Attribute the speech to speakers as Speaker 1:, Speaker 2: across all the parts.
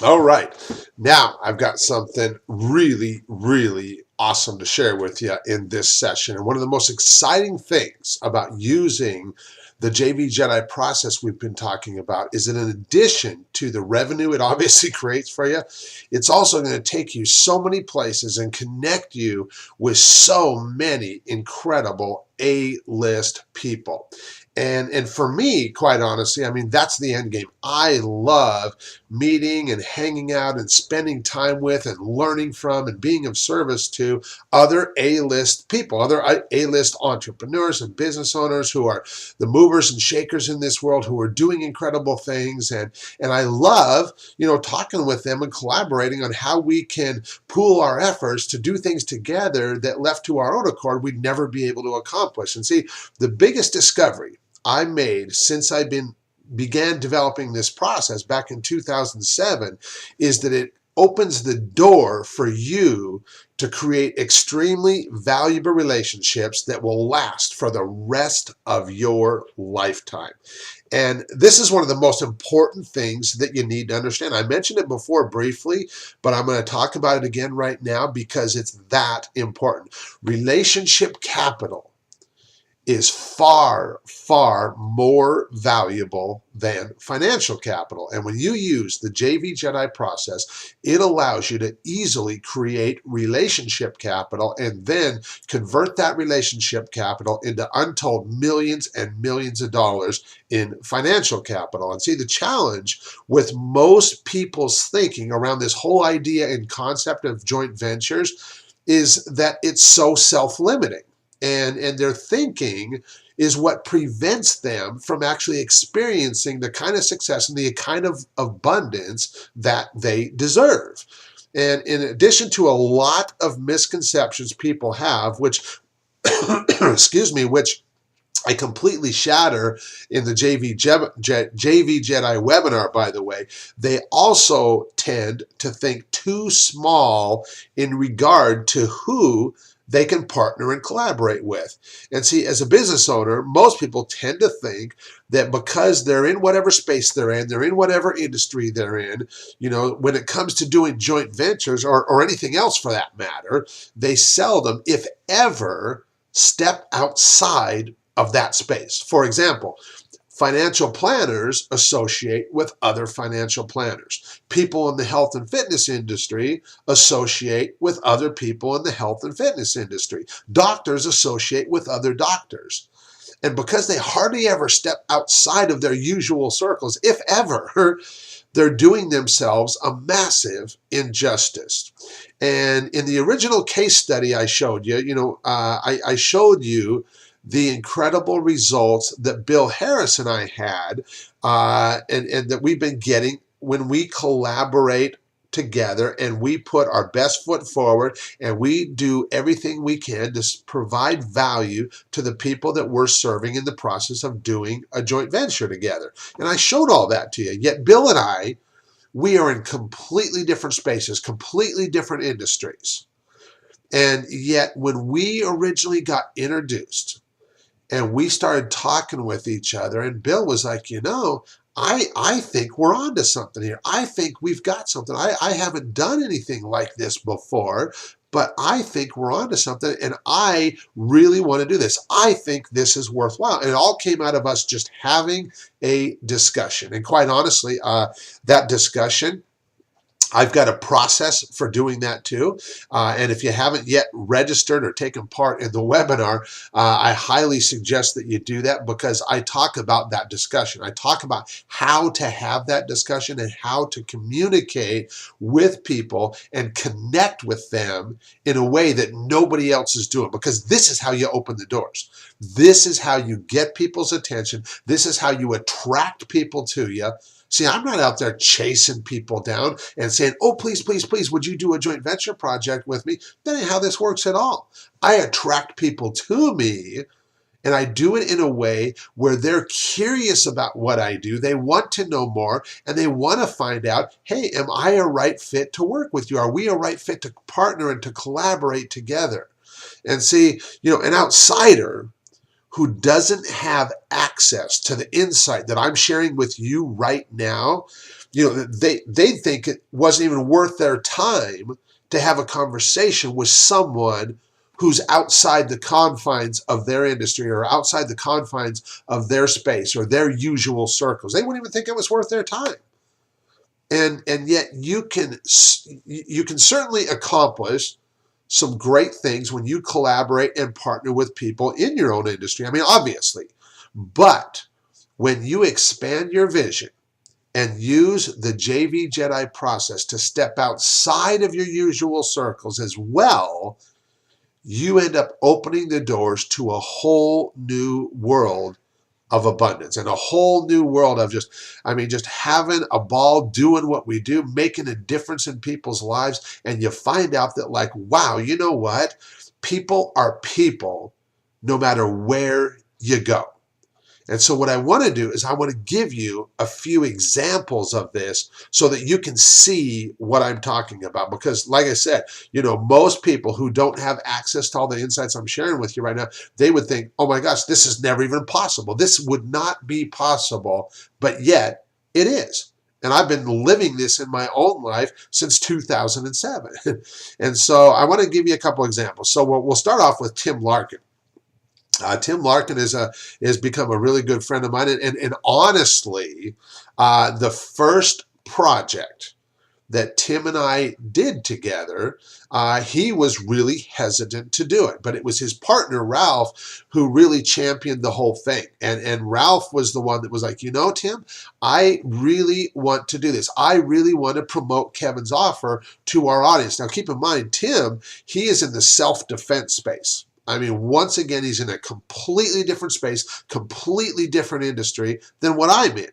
Speaker 1: All right. Now I've got something really, really awesome to share with you in this session. And one of the most exciting things about using the JV Jedi process we've been talking about is that in addition to the revenue it obviously creates for you, it's also going to take you so many places and connect you with so many incredible A-list people. And for me, quite honestly, I mean, that's the end game. I love meeting and hanging out and spending time with and learning from and being of service to other A-list people, other A-list entrepreneurs and business owners who are the movers and shakers in this world, who are doing incredible things. And I love, talking with them and collaborating on how we can pool our efforts to do things together that left to our own accord we'd never be able to accomplish. And see, the biggest discovery I made since began developing this process back in 2007 is that it opens the door for you to create extremely valuable relationships that will last for the rest of your lifetime. And this is one of the most important things that you need to understand. I mentioned it before briefly, but I'm going to talk about it again right now because it's that important. Relationship capital is far, far more valuable than financial capital. And when you use the JV Jedi process, it allows you to easily create relationship capital and then convert that relationship capital into untold millions and millions of dollars in financial capital. And see, the challenge with most people's thinking around this whole idea and concept of joint ventures is that it's so self-limiting. And their thinking is what prevents them from actually experiencing the kind of success and the kind of abundance that they deserve. And in addition to a lot of misconceptions people have, which, excuse me, which I completely shatter in the JV Jedi webinar, by the way, they also tend to think too small in regard to who they can partner and collaborate with. And see, as a business owner, most people tend to think that because they're in whatever space they're in whatever industry they're in, when it comes to doing joint ventures or anything else for that matter, they seldom, if ever, step outside of that space. For example, financial planners associate with other financial planners. People in the health and fitness industry associate with other people in the health and fitness industry. Doctors associate with other doctors. And because they hardly ever step outside of their usual circles, if ever, they're doing themselves a massive injustice. And in the original case study I showed you, I showed you the incredible results that Bill Harris and I had, and that we've been getting when we collaborate together and we put our best foot forward and we do everything we can to provide value to the people that we're serving in the process of doing a joint venture together. And I showed all that to you. Yet Bill and I, we are in completely different spaces, completely different industries. And yet when we originally got introduced, and we started talking with each other, and Bill was like, I think we're onto something here. I think we've got something. I haven't done anything like this before, but I think we're onto something, and I really want to do this. I think this is worthwhile. And it all came out of us just having a discussion. And quite honestly, that discussion, I've got a process for doing that too. And if you haven't yet registered or taken part in the webinar, I highly suggest that you do that because I talk about that discussion. I talk about how to have that discussion and how to communicate with people and connect with them in a way that nobody else is doing, because this is how you open the doors. This is how you get people's attention. This is how you attract people to you. See, I'm not out there chasing people down and saying, oh, please, please, please, would you do a joint venture project with me? That ain't how this works at all. I attract people to me, and I do it in a way where they're curious about what I do. They want to know more, and they want to find out, hey, am I a right fit to work with you? Are we a right fit to partner and to collaborate together? And see, an outsider who doesn't have access to the insight that I'm sharing with you right now, they think it wasn't even worth their time to have a conversation with someone who's outside the confines of their industry or outside the confines of their space or their usual circles. They wouldn't even think it was worth their time. And yet you can certainly accomplish some great things when you collaborate and partner with people in your own industry. I mean, obviously, but when you expand your vision and use the JV Jedi process to step outside of your usual circles as well, you end up opening the doors to a whole new world of abundance and a whole new world of just having a ball, doing what we do, making a difference in people's lives. And you find out that, like, wow, you know what? People are people no matter where you go. And so what I want to do is I want to give you a few examples of this so that you can see what I'm talking about. Because like I said, most people who don't have access to all the insights I'm sharing with you right now, they would think, oh my gosh, this is never even possible. This would not be possible, but yet it is. And I've been living this in my own life since 2007. And so I want to give you a couple examples. So we'll start off with Tim Larkin. Tim Larkin has become a really good friend of mine, and honestly, the first project that Tim and I did together, he was really hesitant to do it, but it was his partner Ralph who really championed the whole thing, and Ralph was the one that was like, Tim, I really want to do this. I really want to promote Kevin's offer to our audience. Now, keep in mind, Tim, he is in the self-defense space. I mean, once again, he's in a completely different space, completely different industry than what I'm in.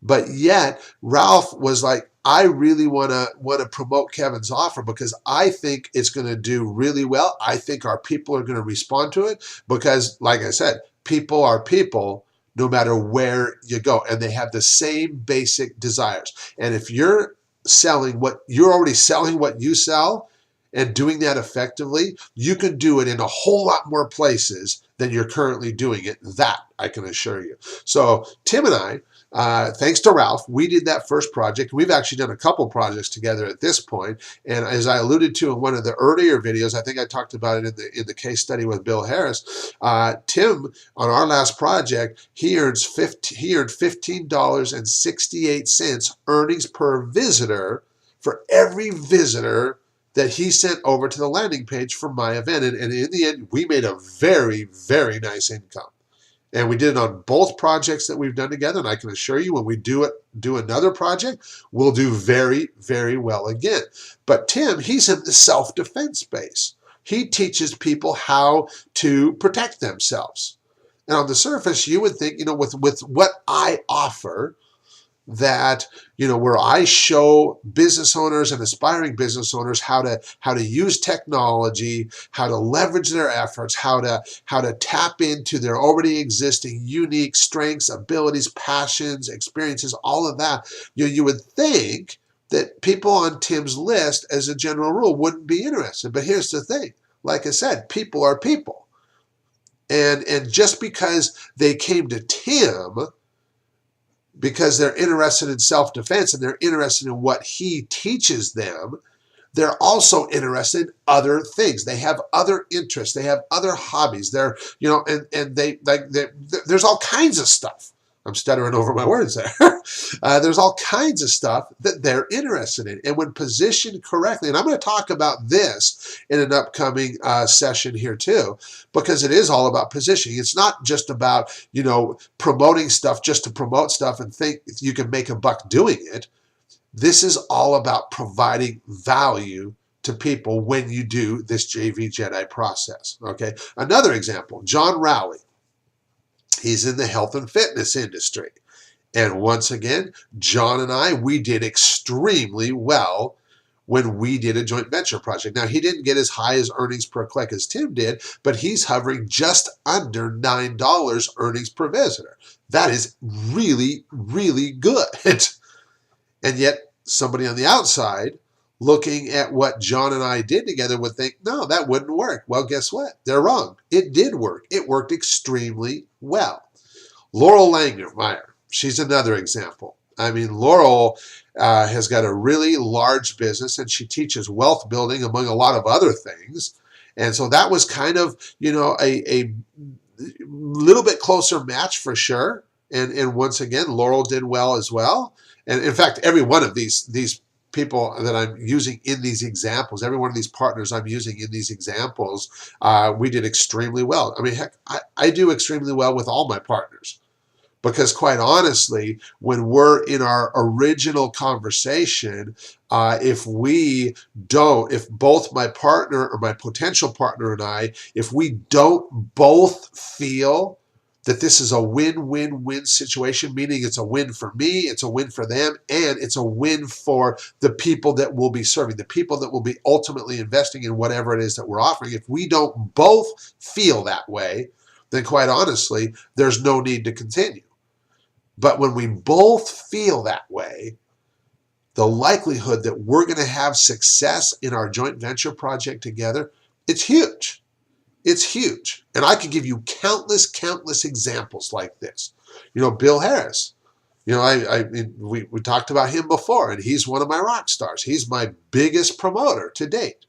Speaker 1: But yet, Ralph was like, I really want to promote Kevin's offer because I think it's going to do really well. I think our people are going to respond to it because, like I said, people are people no matter where you go, and they have the same basic desires. And if you're already selling what you sell, and doing that effectively, you can do it in a whole lot more places than you're currently doing it. That I can assure you. So Tim and I, thanks to Ralph, we did that first project. We've actually done a couple projects together at this point. And as I alluded to in one of the earlier videos, I think I talked about it in the case study with Bill Harris. Tim, on our last project, he earned $15.68 earnings per visitor for every visitor that he sent over to the landing page for my event. And in the end, we made a very, very nice income. And we did it on both projects that we've done together. And I can assure you, when we do another project, we'll do very, very well again. But Tim, he's in the self-defense space. He teaches people how to protect themselves. And on the surface, you would think, with what I offer, that where I show business owners and aspiring business owners how to use technology, how to leverage their efforts, how to tap into their already existing unique strengths, abilities, passions, experiences, all of that. You would think that people on Tim's list, as a general rule, wouldn't be interested. But here's the thing: like I said, people are people, and just because they came to Tim because they're interested in self-defense and they're interested in what he teaches them, they're also interested in other things. They have other interests. They have other hobbies. They're, there's all kinds of stuff. I'm stuttering over my words there. There's all kinds of stuff that they're interested in. And when positioned correctly, and I'm going to talk about this in an upcoming session here too, because it is all about positioning. It's not just about, promoting stuff just to promote stuff and think you can make a buck doing it. This is all about providing value to people when you do this JV Jedi process. Okay. Another example, John Rowley. He's in the health and fitness industry. And once again, John and I, we did extremely well when we did a joint venture project. Now, he didn't get as high as earnings per click as Tim did, but he's hovering just under $9 earnings per visitor. That is really, really good. And yet, somebody on the outside looking at what John and I did together would think, no, that wouldn't work. Well, guess what? They're wrong. It did work. It worked extremely well. Laurel Langermeyer, she's another example. I mean, Laurel has got a really large business, and she teaches wealth building among a lot of other things. And so that was kind of, a little bit closer match for sure. And once again, Laurel did well as well. And in fact, every one of these people that I'm using in these examples, every one of these partners I'm using in these examples, we did extremely well. I mean, heck, I do extremely well with all my partners. Because quite honestly, when we're in our original conversation, if both my partner or my potential partner and I, if we don't both feel that this is a win-win-win situation, meaning it's a win for me, it's a win for them, and it's a win for the people that we'll be serving, the people that will be ultimately investing in whatever it is that we're offering. If we don't both feel that way, then quite honestly, there's no need to continue. But when we both feel that way, the likelihood that we're going to have success in our joint venture project together, it's huge. It's huge. And I could give you countless examples like this. Bill Harris. We talked about him before, and he's one of my rock stars. He's my biggest promoter to date.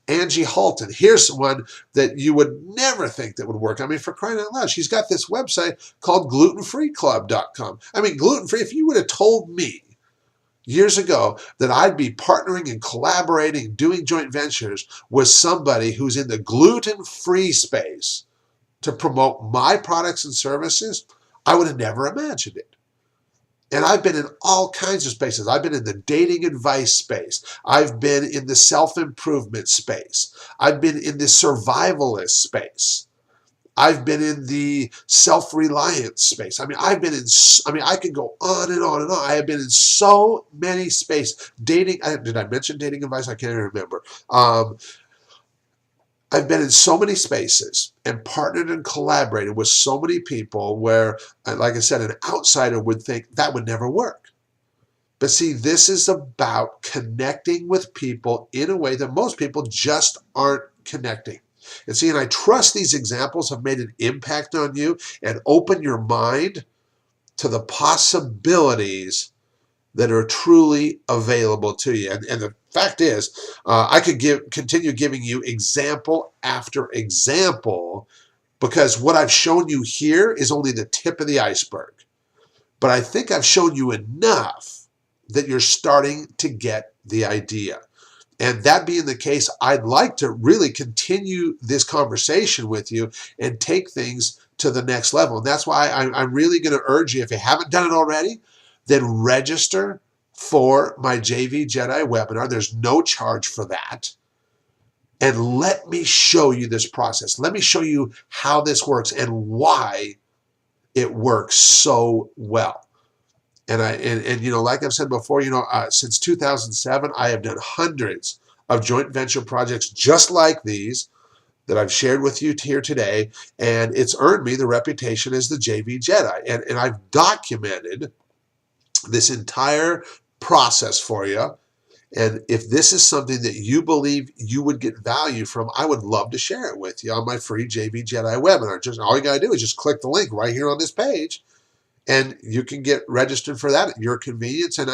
Speaker 1: Angie Halton. Here's one that you would never think that would work. I mean, for crying out loud, she's got this website called glutenfreeclub.com. I mean, gluten-free, if you would have told me years ago that I'd be partnering and collaborating, doing joint ventures with somebody who's in the gluten-free space to promote my products and services, I would have never imagined it. And I've been in all kinds of spaces. I've been in the dating advice space. I've been in the self-improvement space. I've been in the survivalist space. I've been in the self-reliance space. I mean, I could go on and on and on. I have been in so many spaces. Dating, did I mention dating advice? I can't even remember. I've been in so many spaces and partnered and collaborated with so many people where, like I said, an outsider would think that would never work. But see, this is about connecting with people in a way that most people just aren't connecting. And see, and I trust these examples have made an impact on you and open your mind to the possibilities that are truly available to you. And the fact is, I could continue giving you example after example, because what I've shown you here is only the tip of the iceberg. But I think I've shown you enough that you're starting to get the idea. And that being the case, I'd like to really continue this conversation with you and take things to the next level. And that's why I'm really going to urge you, if you haven't done it already, then register for my JV Jedi webinar. There's no charge for that. And let me show you this process. Let me show you how this works and why it works so well. And like I've said before, since 2007, I have done hundreds of joint venture projects just like these that I've shared with you here today, and it's earned me the reputation as the JV Jedi. And I've documented this entire process for you. And if this is something that you believe you would get value from, I would love to share it with you on my free JV Jedi webinar. Just all you got to do is just click the link right here on this page, and you can get registered for that at your convenience. And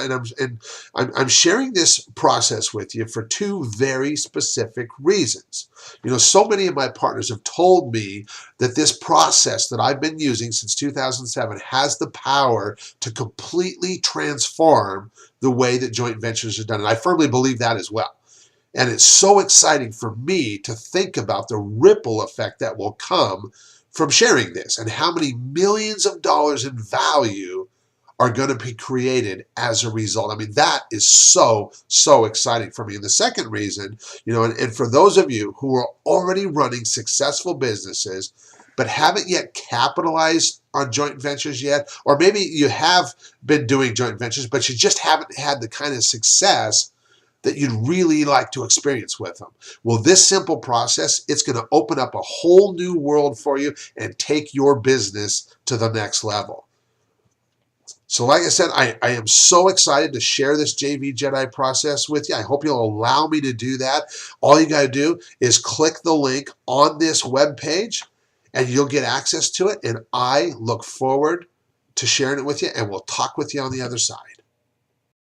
Speaker 1: I'm sharing this process with you for two very specific reasons. So many of my partners have told me that this process that I've been using since 2007 has the power to completely transform the way that joint ventures are done. And I firmly believe that as well. And it's so exciting for me to think about the ripple effect that will come from sharing this, and how many millions of dollars in value are going to be created as a result. I mean, that is so exciting for me. And the second reason, and for those of you who are already running successful businesses, but haven't yet capitalized on joint ventures yet, or maybe you have been doing joint ventures, but you just haven't had the kind of success that you'd really like to experience with them. Well, this simple process, it's going to open up a whole new world for you and take your business to the next level. So like I said, I am so excited to share this JV Jedi process with you. I hope you'll allow me to do that. All you got to do is click the link on this webpage and you'll get access to it. And I look forward to sharing it with you, and we'll talk with you on the other side.